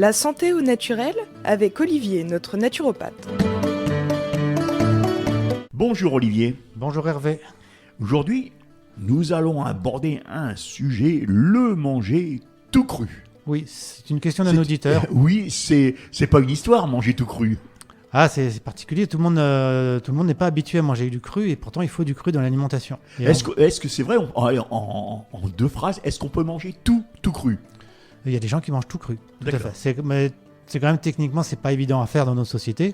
La santé au naturel avec Olivier, notre naturopathe. Bonjour Olivier. Bonjour Hervé. Aujourd'hui, nous allons aborder un sujet, le manger tout cru. Oui, c'est une question d'un auditeur. Oui, c'est pas une histoire, manger tout cru. Ah, c'est particulier, tout le monde n'est pas habitué à manger du cru et pourtant il faut du cru dans l'alimentation. Est-ce que c'est vrai, en deux phrases, est-ce qu'on peut manger tout cru? Il y a des gens qui mangent tout cru, tout à D'accord. fait. C'est quand même techniquement, c'est pas évident à faire dans nos sociétés.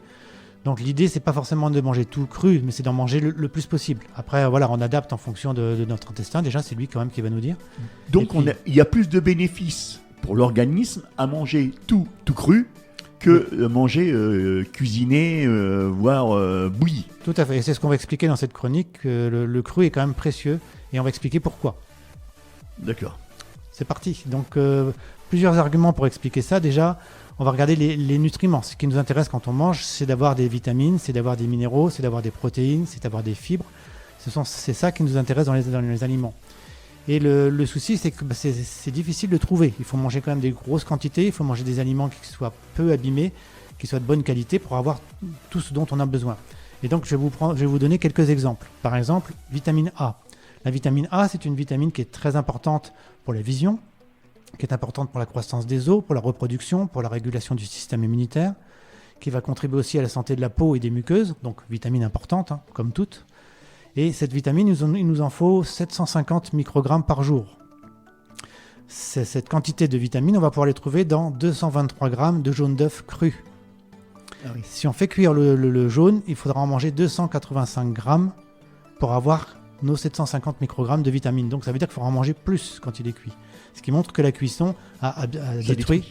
Donc l'idée, c'est pas forcément de manger tout cru, mais c'est d'en manger le plus possible. Après, voilà, on adapte en fonction de notre intestin. Déjà, c'est lui quand même qui va nous dire. Donc il y a plus de bénéfices pour l'organisme à manger tout cru que manger cuisiné, voire bouilli. Tout à fait, et c'est ce qu'on va expliquer dans cette chronique. Le cru est quand même précieux et on va expliquer pourquoi. D'accord. C'est parti. Donc, plusieurs arguments pour expliquer ça. Déjà, on va regarder les nutriments. Ce qui nous intéresse quand on mange, c'est d'avoir des vitamines, c'est d'avoir des minéraux, c'est d'avoir des protéines, c'est d'avoir des fibres. C'est ça qui nous intéresse dans les aliments. Et le souci, c'est que c'est difficile de trouver. Il faut manger quand même des grosses quantités, il faut manger des aliments qui soient peu abîmés, qui soient de bonne qualité pour avoir tout ce dont on a besoin. Et donc, je vais vous donner quelques exemples. Par exemple, vitamine A. La vitamine A, c'est une vitamine qui est très importante pour la vision, qui est importante pour la croissance des os, pour la reproduction, pour la régulation du système immunitaire, qui va contribuer aussi à la santé de la peau et des muqueuses, donc vitamine importante, comme toutes. Et cette vitamine, il nous en faut 750 microgrammes par jour. Cette quantité de vitamines, on va pouvoir les trouver dans 223 grammes de jaune d'œuf cru. Ah oui. Si on fait cuire le jaune, il faudra en manger 285 grammes pour avoir nos 750 microgrammes de vitamines. Donc ça veut dire qu'il faudra en manger plus quand il est cuit. Ce qui montre que la cuisson a détruit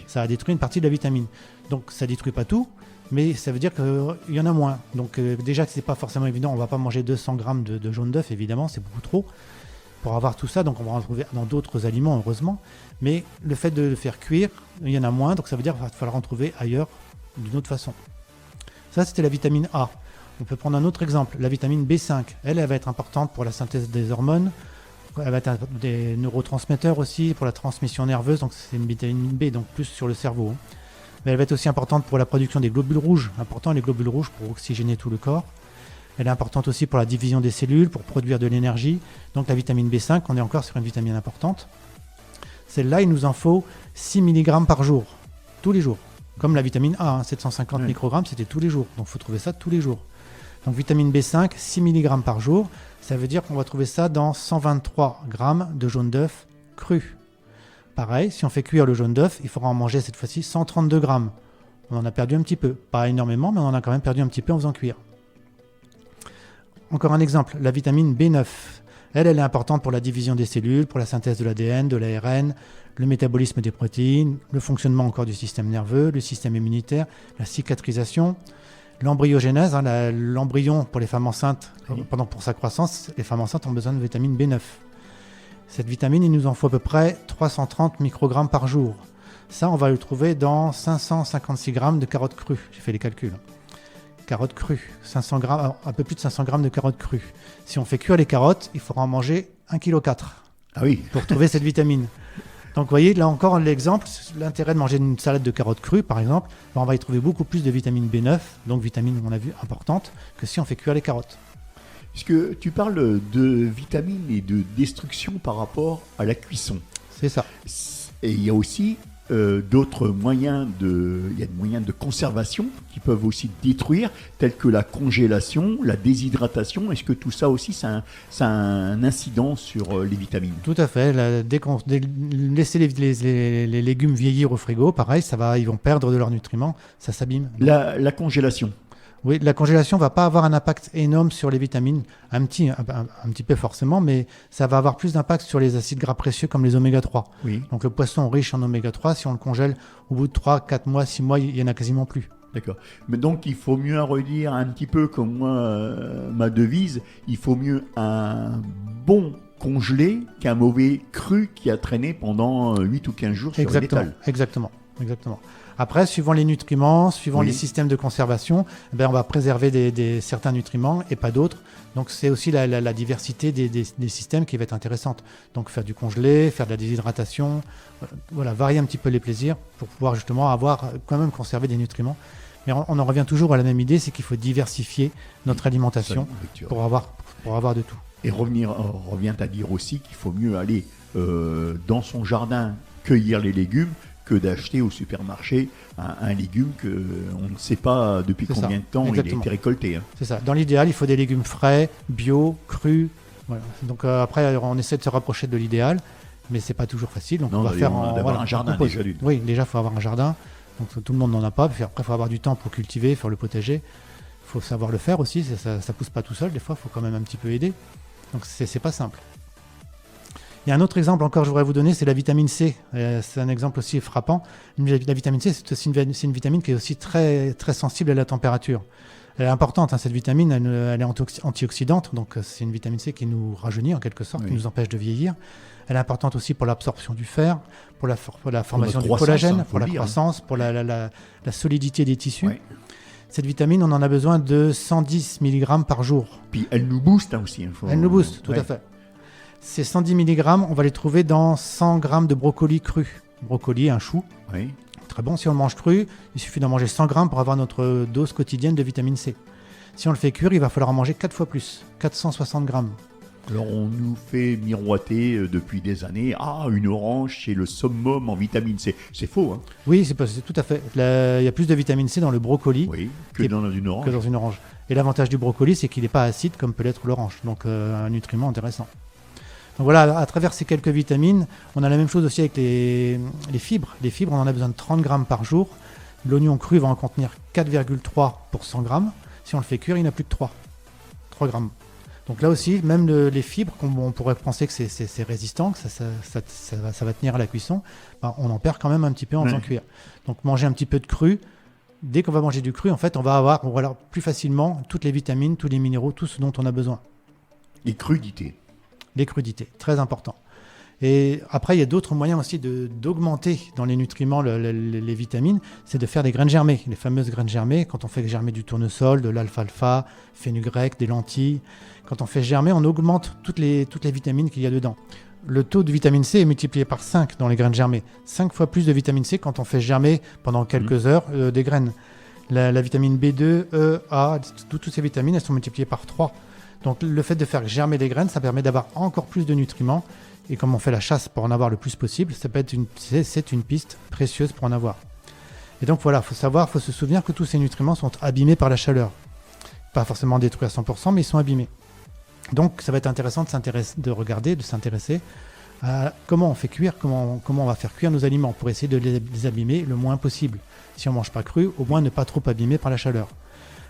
une partie de la vitamine. Donc ça ne détruit pas tout, mais ça veut dire qu'il y en a moins. Donc déjà que ce n'est pas forcément évident, on ne va pas manger 200 grammes de jaune d'œuf, évidemment, c'est beaucoup trop pour avoir tout ça. Donc on va en trouver dans d'autres aliments, heureusement. Mais le fait de le faire cuire, il y en a moins, donc ça veut dire qu'il va falloir en trouver ailleurs d'une autre façon. Ça, c'était la vitamine A. On peut prendre un autre exemple, la vitamine B5. Elle va être importante pour la synthèse des hormones. Elle va être des neurotransmetteurs aussi, pour la transmission nerveuse. Donc c'est une vitamine B, donc plus sur le cerveau. Mais elle va être aussi importante pour la production des globules rouges. Important, les globules rouges pour oxygéner tout le corps. Elle est importante aussi pour la division des cellules, pour produire de l'énergie. Donc la vitamine B5, on est encore sur une vitamine importante. Celle-là, il nous en faut 6 mg par jour, tous les jours. Comme la vitamine A, 750 microgrammes, c'était tous les jours. Donc il faut trouver ça tous les jours. Donc vitamine B5, 6 mg par jour, ça veut dire qu'on va trouver ça dans 123 grammes de jaune d'œuf cru. Pareil, si on fait cuire le jaune d'œuf, il faudra en manger cette fois-ci 132 grammes. On en a perdu un petit peu, pas énormément, mais on en a quand même perdu un petit peu en faisant cuire. Encore un exemple, la vitamine B9. Elle est importante pour la division des cellules, pour la synthèse de l'ADN, de l'ARN, le métabolisme des protéines, le fonctionnement encore du système nerveux, le système immunitaire, la cicatrisation. L'embryogénèse, l'embryon pour les femmes enceintes, pour sa croissance, les femmes enceintes ont besoin de vitamine B9. Cette vitamine, il nous en faut à peu près 330 microgrammes par jour. Ça, on va le trouver dans 556 grammes de carottes crues. J'ai fait les calculs. Carottes crues, 500 grammes, un peu plus de 500 grammes de carottes crues. Si on fait cuire les carottes, il faudra en manger 1,4 kg pour trouver cette vitamine. Donc vous voyez, là encore l'exemple, l'intérêt de manger une salade de carottes crues par exemple, on va y trouver beaucoup plus de vitamine B9, donc vitamine, on a vu, importante, que si on fait cuire les carottes. Puisque tu parles de vitamines et de destruction par rapport à la cuisson. C'est ça. Et il y a aussi d'autres moyens de conservation qui peuvent aussi détruire, tels que la congélation, la déshydratation. Est-ce que tout ça aussi, ça a un incident sur les vitamines? Tout à fait. Laisser les légumes vieillir au frigo, pareil, ils vont perdre de leurs nutriments, ça s'abîme. La congélation. Oui, la congélation ne va pas avoir un impact énorme sur les vitamines, un petit peu forcément, mais ça va avoir plus d'impact sur les acides gras précieux comme les oméga 3. Oui. Donc le poisson riche en oméga 3, si on le congèle, au bout de 3, 4 mois, 6 mois, il n'y en a quasiment plus. D'accord. Mais donc il faut mieux redire un petit peu comme moi, ma devise, il faut mieux un bon congelé qu'un mauvais cru qui a traîné pendant 8 ou 15 jours sur l'étal. Exactement. Après, suivant les nutriments, suivant Oui. les systèmes de conservation, eh ben, on va préserver certains nutriments et pas d'autres. Donc c'est aussi la diversité des systèmes qui va être intéressante. Donc faire du congelé, faire de la déshydratation, voilà, varier un petit peu les plaisirs pour pouvoir justement avoir quand même conserver des nutriments. Mais on en revient toujours à la même idée, c'est qu'il faut diversifier notre alimentation pour avoir de tout. Et revient à dire aussi qu'il faut mieux aller dans son jardin cueillir les légumes que d'acheter au supermarché un légume qu'on ne sait pas depuis C'est combien ça, de temps il a exactement. été récolté. Hein. C'est ça. Dans l'idéal, il faut des légumes frais, bio, crus. Voilà. Donc après, on essaie de se rapprocher de l'idéal, mais c'est pas toujours facile. Donc Non, on va faire d'avoir un jardin compose. déjà d'une. Oui, déjà, il faut avoir un jardin. Donc tout le monde n'en a pas. Puis après, il faut avoir du temps pour cultiver, faire le potager. Il faut savoir le faire aussi. Ça pousse pas tout seul. Des fois, il faut quand même un petit peu aider. Donc c'est pas simple. Il y a un autre exemple encore que je voudrais vous donner, c'est la vitamine C. C'est un exemple aussi frappant. La vitamine C, c'est aussi une vitamine qui est aussi très, très sensible à la température. Elle est importante, hein, cette vitamine, elle est antioxydante, donc c'est une vitamine C qui nous rajeunit en quelque sorte, Oui. qui nous empêche de vieillir. Elle est importante aussi pour l'absorption du fer, pour la formation du croissance, collagène, hein, faut pour la le dire. croissance, pour la solidité des tissus. Ouais. Cette vitamine, on en a besoin de 110 mg par jour. Puis elle nous booste hein, aussi. Elle nous booste, tout Ouais. à fait. Ces 110 mg, on va les trouver dans 100 g de brocoli cru. Brocoli, un chou, Oui. très bon. Si on le mange cru, il suffit d'en manger 100 g pour avoir notre dose quotidienne de vitamine C. Si on le fait cuire, il va falloir en manger 4 fois plus, 460 g. Alors on nous fait miroiter depuis des années, une orange c'est le summum en vitamine C. C'est faux, hein. Oui, c'est tout à fait. Il y a plus de vitamine C dans le brocoli Oui, que Et- dans une orange. que dans une orange. Et l'avantage du brocoli, c'est qu'il n'est pas acide comme peut l'être l'orange. Donc un nutriment intéressant. Donc voilà, à travers ces quelques vitamines, on a la même chose aussi avec les fibres. Les fibres, on en a besoin de 30 g par jour. L'oignon cru va en contenir 4,3 pour 100 g. Si on le fait cuire, il n'a plus que 3 grammes. Donc là aussi, même les fibres, on pourrait penser que c'est résistant, que ça va tenir à la cuisson, on en perd quand même un petit peu en faisant cuire. Donc manger un petit peu de cru, dès qu'on va manger du cru, en fait, on va avoir plus facilement toutes les vitamines, tous les minéraux, tout ce dont on a besoin. Les crudités. Les crudités, très important. Et après, il y a d'autres moyens aussi d'augmenter dans les nutriments les vitamines, c'est de faire des graines germées, les fameuses graines germées. Quand on fait germer du tournesol, de l'alfalfa, fenugrec, des lentilles, quand on fait germer, on augmente toutes les vitamines qu'il y a dedans. Le taux de vitamine C est multiplié par 5 dans les graines germées. 5 fois plus de vitamine C quand on fait germer pendant quelques heures des graines. La vitamine B2, E, A, toutes ces vitamines, elles sont multipliées par 3. Donc le fait de faire germer des graines, ça permet d'avoir encore plus de nutriments. Et comme on fait la chasse pour en avoir le plus possible, c'est une piste précieuse pour en avoir. Et donc voilà, il faut se souvenir que tous ces nutriments sont abîmés par la chaleur. Pas forcément détruits à 100%, mais ils sont abîmés. Donc ça va être intéressant de s'intéresser à comment on fait cuire, comment on va faire cuire nos aliments pour essayer de les abîmer le moins possible. Si on ne mange pas cru, au moins ne pas trop abîmer par la chaleur.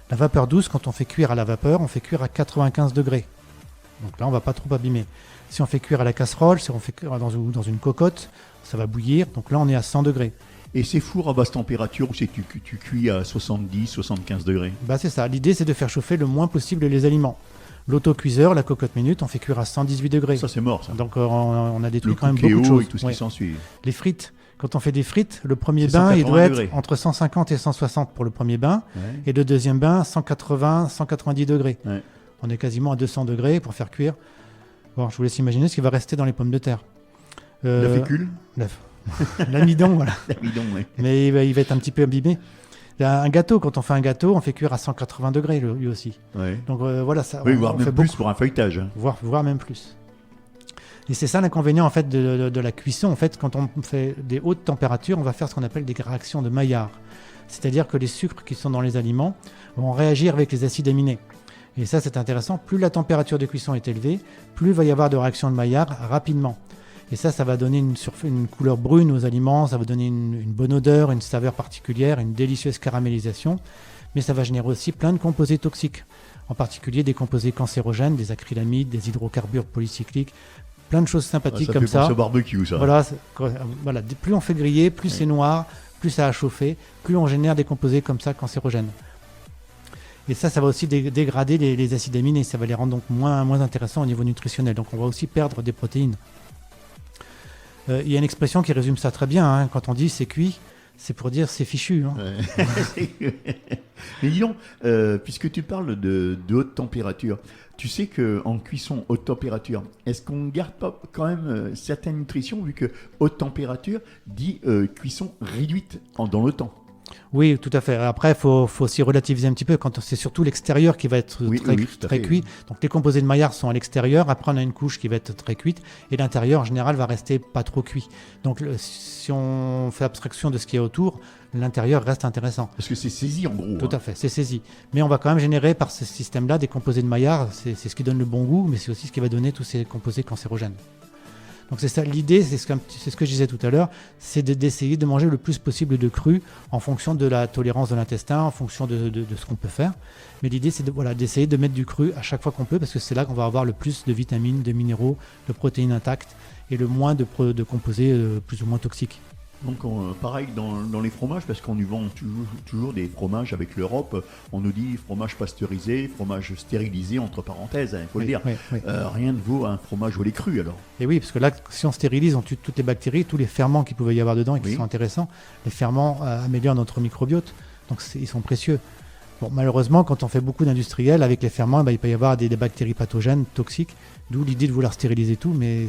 La vapeur douce, quand on fait cuire à la vapeur, on fait cuire à 95 degrés. Donc là, on ne va pas trop abîmer. Si on fait cuire à la casserole, si on fait cuire dans une cocotte, ça va bouillir. Donc là, on est à 100 degrés. Et ces fours à basse température, où c'est que tu cuis à 70, 75 degrés? C'est ça. L'idée, c'est de faire chauffer le moins possible les aliments. L'autocuiseur, la cocotte minute, on fait cuire à 118 degrés. Ça, c'est mort, ça. Donc on a détruit Le quand même beaucoup de choses. et tout ce qui s'ensuit. Les frites, quand on fait des frites, le premier C'est bain, il 180 doit être degrés. entre 150 et 160 pour le premier bain. Ouais. Et le deuxième bain, 180, 190 degrés. Ouais. On est quasiment à 200 degrés pour faire cuire. Bon, je vous laisse imaginer ce qui va rester dans les pommes de terre. La fécule. L'amidon, voilà. L'amidon, oui. Mais il va être un petit peu abîmé. Un gâteau, quand on fait un gâteau, on fait cuire à 180 degrés lui aussi. Ouais. Donc voilà, ça. Oui, on voire fait même plus beaucoup, pour un feuilletage. Hein. voire même plus. Et c'est ça l'inconvénient en fait de la cuisson. En fait, quand on fait des hautes températures, on va faire ce qu'on appelle des réactions de Maillard. C'est-à-dire que les sucres qui sont dans les aliments vont réagir avec les acides aminés. Et ça, c'est intéressant. Plus la température de cuisson est élevée, plus il va y avoir de réactions de Maillard rapidement. Et ça va donner une couleur brune aux aliments, ça va donner une bonne odeur, une saveur particulière, une délicieuse caramélisation. Mais ça va générer aussi plein de composés toxiques, en particulier des composés cancérogènes, des acrylamides, des hydrocarbures polycycliques, plein de choses sympathiques comme fait ça. penser au barbecue, ça. Voilà, plus on fait griller, plus c'est noir, plus ça a chauffé, plus on génère des composés comme ça cancérogènes. Et ça va aussi dégrader les acides aminés, ça va les rendre donc moins intéressants au niveau nutritionnel. Donc on va aussi perdre des protéines. Il y a une expression qui résume ça très bien, hein. Quand on dit c'est cuit, c'est pour dire c'est fichu. Hein. Ouais. Mais dis donc, puisque tu parles de haute température, tu sais qu'en cuisson haute température, est-ce qu'on ne garde pas quand même certaines nutritions, vu que haute température dit cuisson réduite dans le temps? Oui, tout à fait. Après, il faut aussi relativiser un petit peu quand c'est surtout l'extérieur qui va être très cuit. Donc les composés de maillard sont à l'extérieur. Après, on a une couche qui va être très cuite et l'intérieur en général va rester pas trop cuit. Donc si on fait abstraction de ce qui est autour, l'intérieur reste intéressant. Parce que c'est saisi en gros. Tout à fait, c'est saisi. Mais on va quand même générer par ce système-là des composés de maillard. C'est ce qui donne le bon goût, mais c'est aussi ce qui va donner tous ces composés cancérogènes. Donc c'est ça l'idée, c'est ce que je disais tout à l'heure, c'est d'essayer de manger le plus possible de cru en fonction de la tolérance de l'intestin, en fonction de ce qu'on peut faire. Mais l'idée c'est d'essayer de mettre du cru à chaque fois qu'on peut, parce que c'est là qu'on va avoir le plus de vitamines, de minéraux, de protéines intactes et le moins de composés plus ou moins toxiques. Donc pareil dans les fromages, parce qu'on nous vend toujours des fromages avec l'Europe, on nous dit fromage pasteurisé, fromage stérilisé entre parenthèses, il faut le dire. Oui. Rien ne vaut un fromage au lait cru alors. Et oui, parce que là, si on stérilise, on tue toutes les bactéries, tous les ferments qu'il pouvait y avoir dedans et qui sont intéressants. Les ferments améliorent notre microbiote, donc ils sont précieux. Bon, malheureusement, quand on fait beaucoup d'industriels, avec les ferments, il peut y avoir des bactéries pathogènes, toxiques, d'où l'idée de vouloir stériliser tout, mais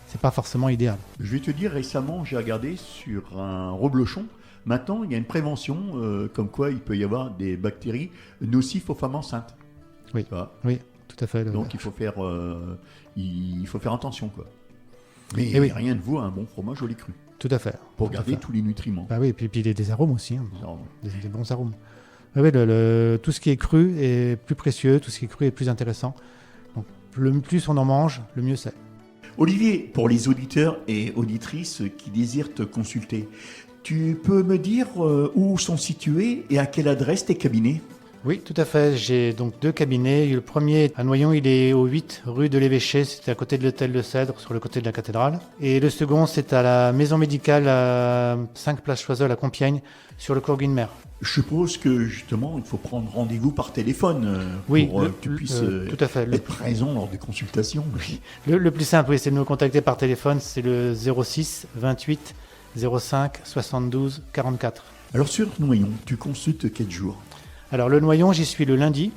c'est pas forcément idéal. Je vais te dire, récemment, j'ai regardé sur un reblochon. Maintenant, il y a une prévention, comme quoi il peut y avoir des bactéries nocives aux femmes enceintes. Oui, oui, tout à fait. Donc il faut faire attention, quoi. Mais rien ne vaut un bon fromage au lait cru. Tout à fait. Pour garder tous les nutriments. Bah oui, et puis il y a des arômes aussi, des bons arômes. Oui, tout ce qui est cru est plus précieux, tout ce qui est cru est plus intéressant. Donc le plus on en mange, le mieux c'est. Olivier, pour les auditeurs et auditrices qui désirent te consulter, tu peux me dire où sont situés et à quelle adresse tes cabinets? Oui, tout à fait. J'ai donc 2 cabinets. Le premier à Noyon, il est au 8 rue de l'Évêché, c'est à côté de l'hôtel de Cèdre, sur le côté de la cathédrale. Et le second, c'est à la maison médicale à 5 place Choiseul à Compiègne, sur le cours Guinemer. Je suppose que justement, il faut prendre rendez-vous par téléphone pour que tu puisses tout à fait. être présent lors des consultations. Le plus simple, c'est de nous contacter par téléphone, c'est le 06 28 05 72 44. Alors sur Noyon, tu consultes quel jour? Alors le Noyon, j'y suis le lundi,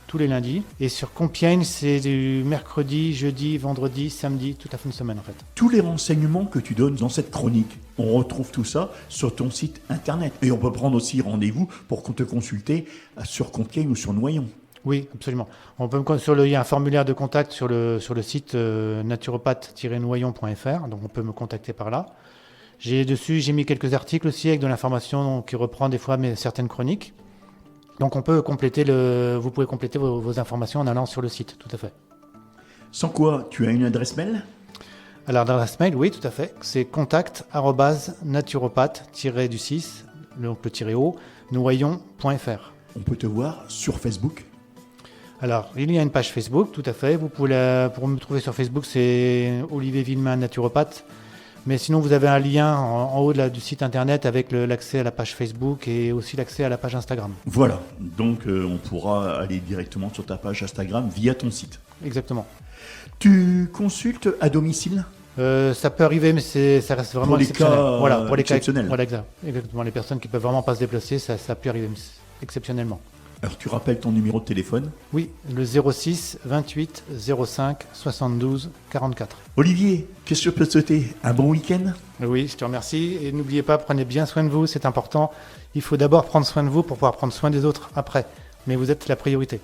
tous les lundis. Et sur Compiègne, c'est du mercredi, jeudi, vendredi, samedi, toute la fin de semaine en fait. Tous les renseignements que tu donnes dans cette chronique, on retrouve tout ça sur ton site internet. Et on peut prendre aussi rendez-vous pour qu'on te consulte sur Compiègne ou sur Noyon. Oui, absolument. Il y a un formulaire de contact sur le site naturopathe-noyon.fr, donc on peut me contacter par là. J'ai mis quelques articles aussi avec de l'information qui reprend des fois certaines chroniques. Donc vous pouvez compléter vos informations en allant sur le site, tout à fait. Sans quoi, tu as une adresse mail? Alors l'adresse mail, oui, tout à fait. C'est contact@naturopathe-du6, donc le -o, noyon.fr. On peut te voir sur Facebook? Alors, il y a une page Facebook, tout à fait. Pour me trouver sur Facebook, c'est Olivier Villemin, naturopathe. Mais sinon, vous avez un lien en haut du site internet avec l'accès à la page Facebook et aussi l'accès à la page Instagram. Voilà, donc on pourra aller directement sur ta page Instagram via ton site. Exactement. Tu consultes à domicile? Ça peut arriver, mais ça reste vraiment exceptionnel. Pour les cas exceptionnels. Voilà, exactement. Les personnes qui ne peuvent vraiment pas se déplacer, ça peut arriver exceptionnellement. Alors tu rappelles ton numéro de téléphone? Oui, le 06 28 05 72 44. Olivier, qu'est-ce que je peux te souhaiter? Un bon week-end? Oui, je te remercie. Et n'oubliez pas, prenez bien soin de vous, c'est important. Il faut d'abord prendre soin de vous pour pouvoir prendre soin des autres après. Mais vous êtes la priorité.